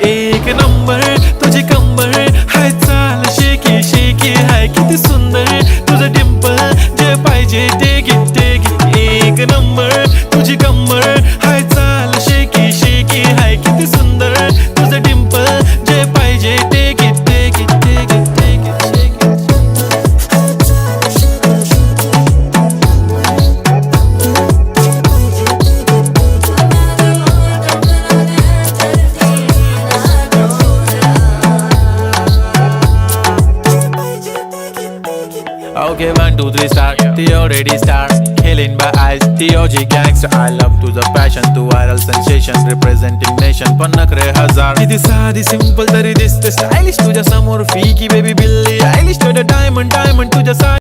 एक नंबर तुझी कंबर हाय चाल शेकी शेकी हाय किती सुंदर तुझं डिंपल जे पाहिजे ते घे एक नंबर तुझी कंबर हाय चाल शेकी शेकी हाय किती सुंदर तुझं डिंपल जे पाहिजे ते घे Okay, 1, 2, 3 start. The already start. Killing by eyes. The OG gangster. I love to the passion, to viral sensation, representing nation. पण नखरे हजार. किती साधी simple तरी दिसते stylish तुझ्या समोर फीकी baby बिल्ली. Stylish to the diamond तुझ्या